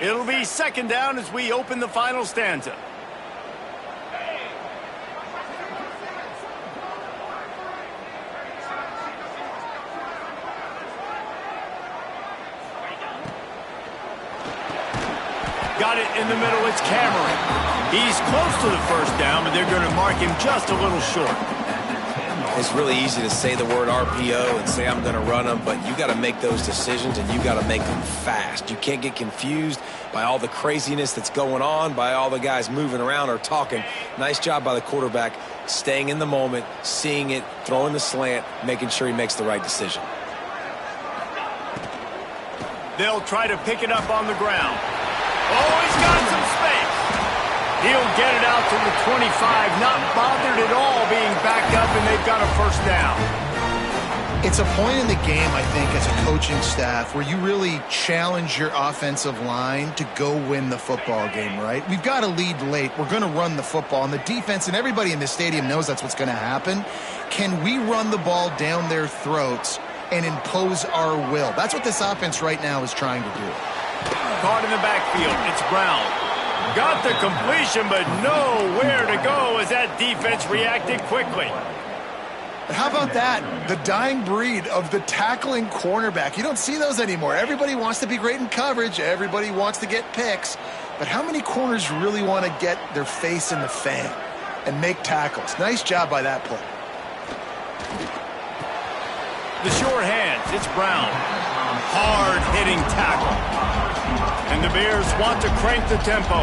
A: It'll be 2nd down as we open the final stanza. Got it in the middle. It's Cameron. He's close to the first down, but they're going to mark him just a little short.
C: It's really easy to say the word RPO and say I'm going to run them, but you got to make those decisions and you got to make them fast. You can't get confused by all the craziness that's going on, by all the guys moving around or talking. Nice job by the quarterback, staying in the moment, seeing it, throwing the slant, making sure he makes the right decision.
A: They'll try to pick it up on the ground. Oh, he's got some space. He'll get it out to the 25, not bothered at all being backed up, and they've got a first down.
B: It's a point in the game, I think, as a coaching staff where you really challenge your offensive line to go win the football game, right? We've got to lead late. We're going to run the football, and the defense and everybody in the stadium knows that's what's going to happen. Can we run the ball down their throats and impose our will? That's what this offense right now is trying to do.
A: Caught in the backfield. It's Brown. Got the completion, but nowhere to go as that defense reacted quickly.
B: How about that? The dying breed of the tackling cornerback. You don't see those anymore. Everybody wants to be great in coverage. Everybody wants to get picks. But how many corners really want to get their face in the fan and make tackles? Nice job by that play.
A: The short hands. It's Brown. Hard-hitting tackle. And the Bears want to crank the tempo.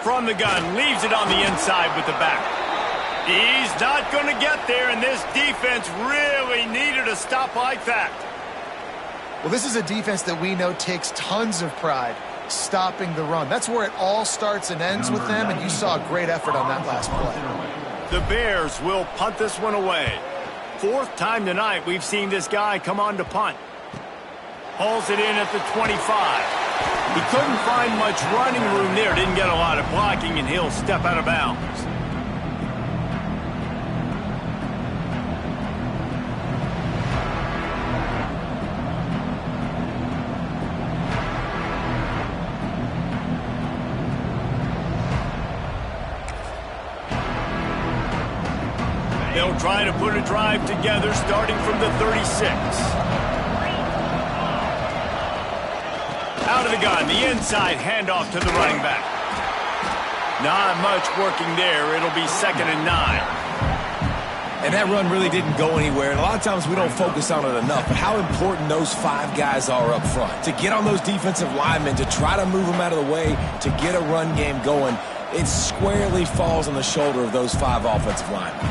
A: From the gun, leaves it on the inside with the back. He's not going to get there, and this defense really needed a stop like that.
B: Well, this is a defense that we know takes tons of pride stopping the run. That's where it all starts and ends with them, and you saw a great effort on that last play.
A: The Bears will punt this one away. Fourth time tonight we've seen this guy come on to punt. Hauls it in at the 25. He couldn't find much running room there, didn't get a lot of blocking, and he'll step out of bounds. They'll try to put a drive together starting from the 36. Out of the gun, the inside handoff to the running back. Not much working there. It'll be 2nd and 9.
C: And that run really didn't go anywhere. And a lot of times we don't focus on it enough. But how important those 5 guys are up front. To get on those defensive linemen, to try to move them out of the way, to get a run game going, it squarely falls on the shoulder of those 5 offensive linemen.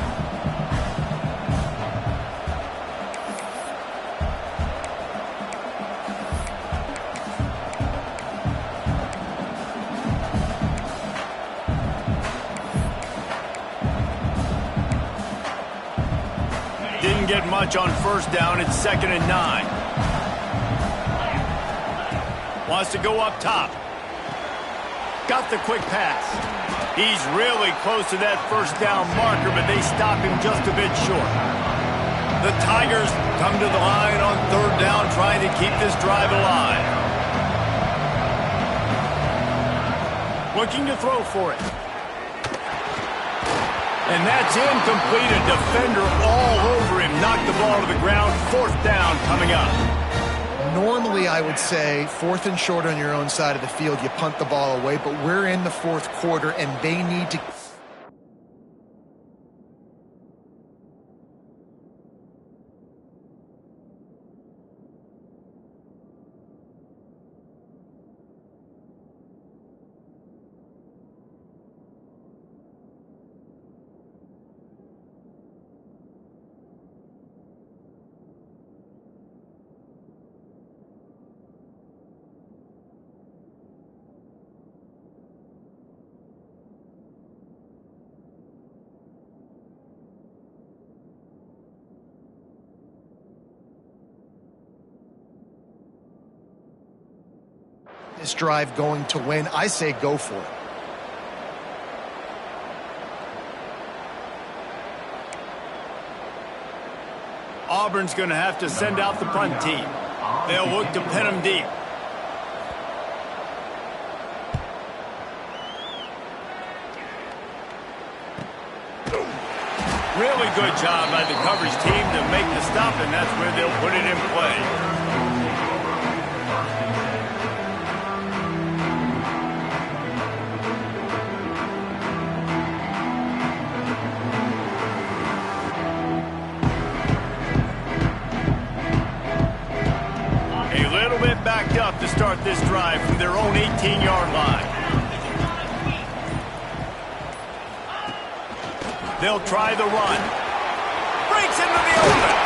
A: Didn't get much on first down. It's 2nd and 9. Wants to go up top. Got the quick pass. He's really close to that first down marker, but they stop him just a bit short. The Tigers come to the line on 3rd down, trying to keep this drive alive. Looking to throw for it. And that's incomplete. A defender all over him. Knocked the ball to the ground. 4th down coming up.
B: Normally, I would say 4th and short on your own side of the field, you punt the ball away, but we're in the 4th quarter, and they need to... This drive going to win. I say go for it.
A: Auburn's going to have to send out the punt team. They'll look to pin him deep. Really good job by the coverage team to make the stop, and that's where they'll put it in play. Backed up to start this drive from their own 18-yard line. They'll try the run. Breaks into the open.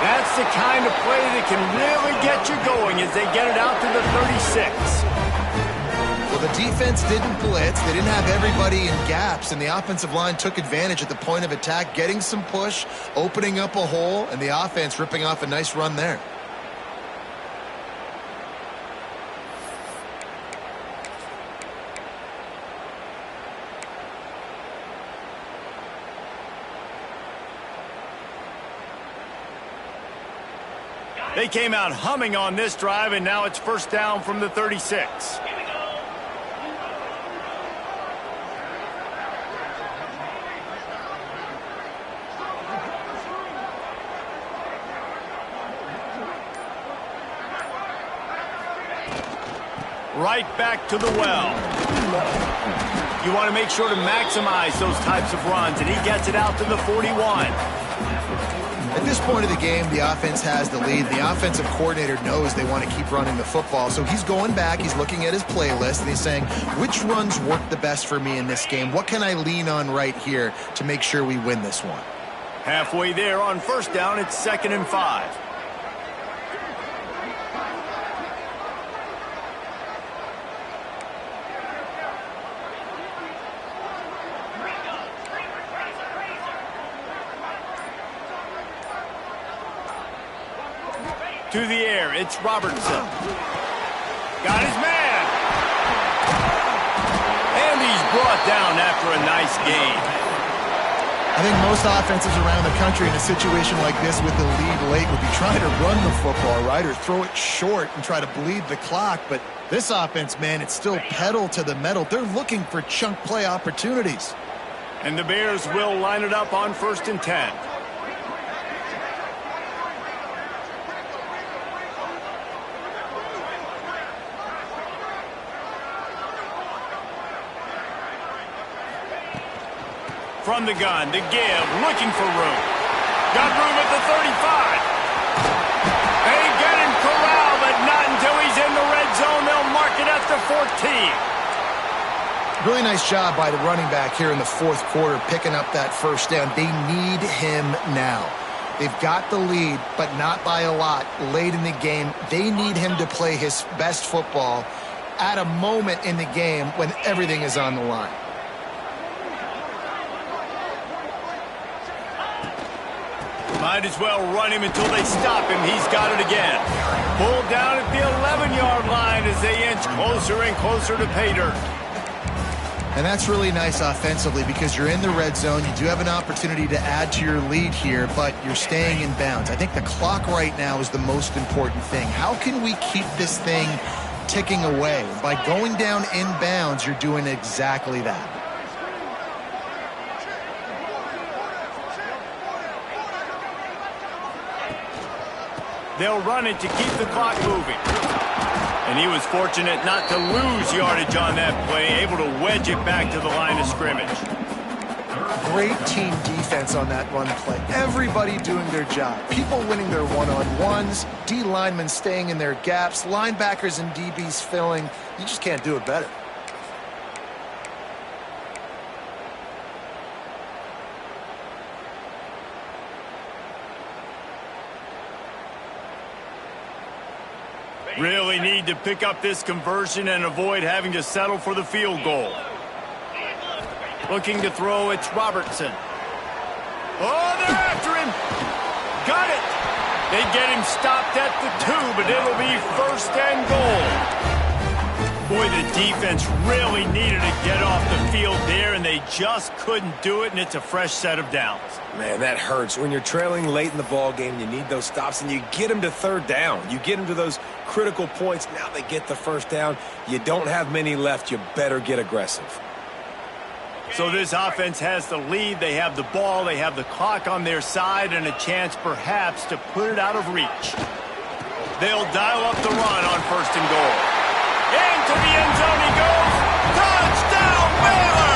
A: That's the kind of play that can really get you going as they get it out to the 36.
B: Well, the defense didn't blitz. They didn't have everybody in gaps, and the offensive line took advantage at the point of attack, getting some push, opening up a hole, and the offense ripping off a nice run there.
A: They came out humming on this drive, and now it's 1st down from the 36. Right back to the well. You want to make sure to maximize those types of runs, and he gets it out to the 41.
B: At this point of the game, the offense has the lead. The offensive coordinator knows they want to keep running the football. So he's going back, he's looking at his playlist, and he's saying, which runs work the best for me in this game? What can I lean on right here to make sure we win this one?
A: Halfway there on first down, it's 2nd and 5. To the air, it's Robertson. Got his man. And he's brought down after a nice gain.
B: I think most offenses around the country in a situation like this with the lead late would be trying to run the football, right, or throw it short and try to bleed the clock. But this offense, man, it's still pedal to the metal. They're looking for chunk play opportunities.
A: And the Bears will line it up on 1st and 10. From the gun to give, looking for room. Got room at the 35. They get him corralled, but not until he's in the red zone. They'll mark it at the 14.
B: Really nice job by the running back here in the fourth quarter, picking up that first down. They need him now. They've got the lead, but not by a lot late in the game. They need him to play his best football at a moment in the game when everything is on the line.
A: Might as well run him until they stop him. He's got it again. Pulled down at the 11-yard line as they inch closer and closer to pay dirt.
B: And that's really nice offensively because you're in the red zone. You do have an opportunity to add to your lead here, but you're staying in bounds. I think the clock right now is the most important thing. How can we keep this thing ticking away? By going down in bounds, you're doing exactly that.
A: They'll run it to keep the clock moving. And he was fortunate not to lose yardage on that play, able to wedge it back to the line of scrimmage.
B: Great team defense on that run play. Everybody doing their job. People winning their one-on-ones, D linemen staying in their gaps, linebackers and DBs filling. You just can't do it better.
A: Really need to pick up this conversion and avoid having to settle for the field goal. Looking to throw, it's Robertson. Oh, they're after him. Got it. They get him stopped at the 2, but it'll be 1st and goal. Boy, the defense really needed to get off the field there, and they just couldn't do it, and it's a fresh set of downs.
C: Man, that hurts. When you're trailing late in the ball game, you need those stops, and you get them to 3rd down. You get them to those critical points. Now they get the 1st down. You don't have many left. You better get aggressive.
A: So this offense has the lead. They have the ball. They have the clock on their side and a chance perhaps to put it out of reach. They'll dial up the run on 1st and goal. Into the end zone he goes. Touchdown, Baylor!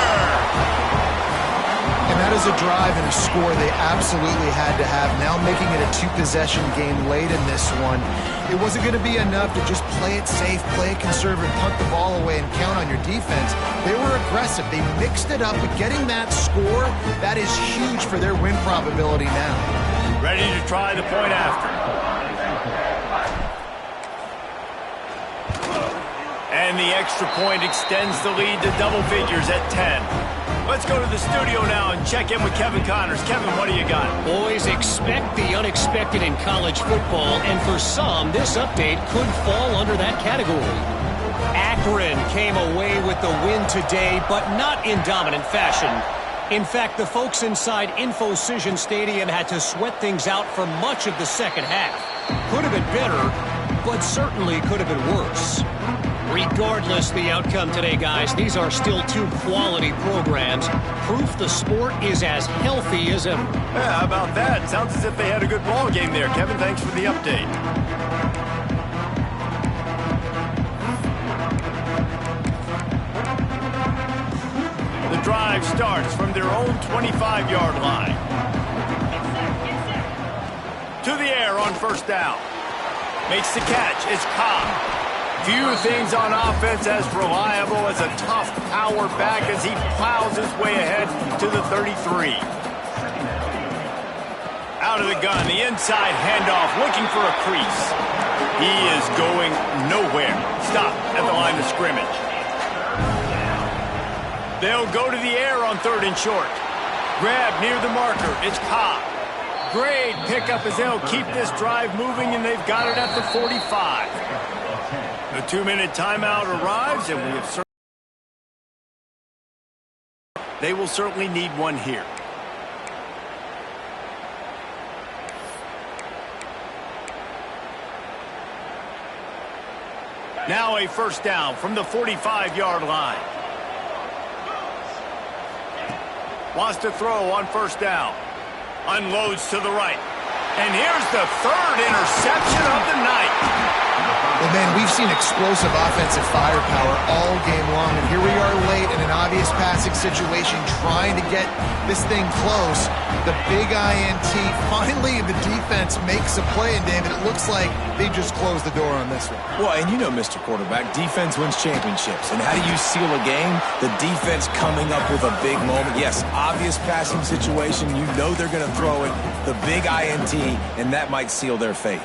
B: And that is a drive and a score they absolutely had to have. Now making it a 2-possession game late in this one. It wasn't going to be enough to just play it safe, play it conservative, punt the ball away, and count on your defense. They were aggressive. They mixed it up, but getting that score, that is huge for their win probability now.
A: Ready to try the point after. And the extra point extends the lead to double figures at 10. Let's go to the studio now and check in with Kevin Connors. Kevin, what do you got?
D: Boys, expect the unexpected in college football, and for some, this update could fall under that category. Akron came away with the win today, but not in dominant fashion. In fact, the folks inside InfoCision Stadium had to sweat things out for much of the second half. Could have been better, but certainly could have been worse. Regardless the outcome today, guys, these are still 2 quality programs. Proof the sport is as healthy as ever.
A: Yeah, how about that? Sounds as if they had a good ball game there. Kevin, thanks for the update. The drive starts from their own 25-yard line. To the air on first down. Makes the catch. It's Cobb. Few things on offense as reliable as a tough power back as he plows his way ahead to the 33. Out of the gun, the inside handoff, looking for a crease. He is going nowhere. Stop at the line of scrimmage. They'll go to the air on 3rd and short. Grab near the marker. It's Cobb. Great pickup as they'll keep this drive moving, and they've got it at the 45. The 2-minute timeout arrives, and they will certainly need one here. Now a first down from the 45-yard line. Wants to throw on first down. Unloads to the right. And here's the 3rd interception of the night.
B: Well, man, we've seen explosive offensive firepower all game long, and here we are late in an obvious passing situation trying to get this thing close. The big INT, finally the defense makes a play, and David, it looks like they just closed the door on this one.
C: Well, and you know, Mr. Quarterback, defense wins championships. And how do you seal a game? The defense coming up with a big moment. Yes, obvious passing situation. You know they're going to throw it. The big INT, and that might seal their fate.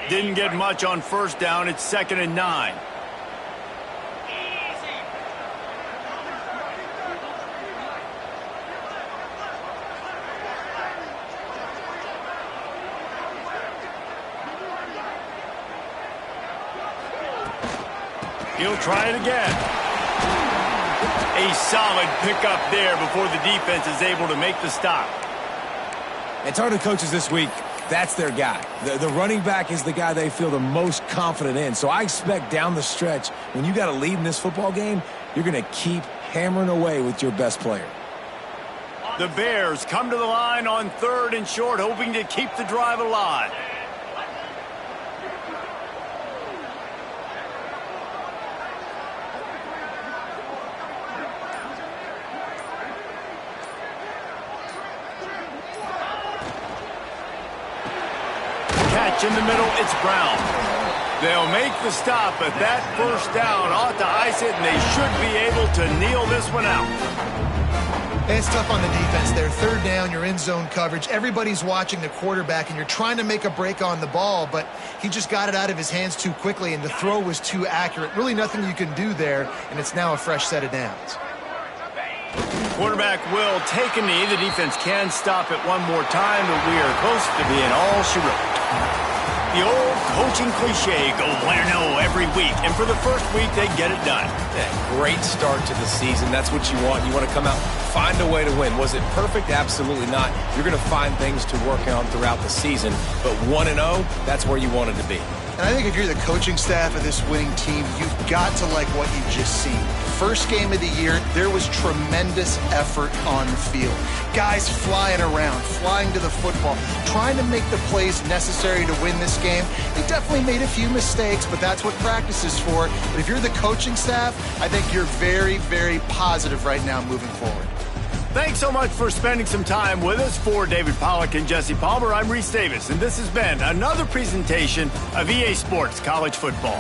A: Didn't get much on first down. It's 2nd and 9. He'll try it again. A solid pickup there before the defense is able to make the stop.
C: And talking to coaches this week, that's their guy. The running back is the guy they feel the most confident in. So I expect down the stretch, when you got a lead in this football game, you're going to keep hammering away with your best player.
A: The Bears come to the line on 3rd and short, hoping to keep the drive alive. In the middle, it's Brown. They'll make the stop, but that first down ought to ice it, and they should be able to kneel this one out.
B: It's tough on the defense there. 3rd down, you're in zone coverage. Everybody's watching the quarterback, and you're trying to make a break on the ball, but he just got it out of his hands too quickly, and the throw was too accurate. Really nothing you can do there, and it's now a fresh set of downs.
A: Quarterback will take a knee. The defense can stop it one more time, but we are close to being all she wrote. The old coaching cliche, go win-0 every week. And for the first week, they get it done.
C: Yeah, great start to the season. That's what you want. You want to come out, find a way to win. Was it perfect? Absolutely not. You're going to find things to work on throughout the season. But 1-0, that's where you wanted to be.
B: And I think if you're the coaching staff of this winning team, you've got to like what you've just seen. First game of the year, there was tremendous effort on the field. Guys flying around, flying to the football, trying to make the plays necessary to win this game. They definitely made a few mistakes, but that's what practice is for. But if you're the coaching staff, I think you're very, very positive right now moving forward.
A: Thanks so much for spending some time with us. For David Pollack and Jesse Palmer, I'm Reese Davis, and this has been another presentation of EA Sports College Football.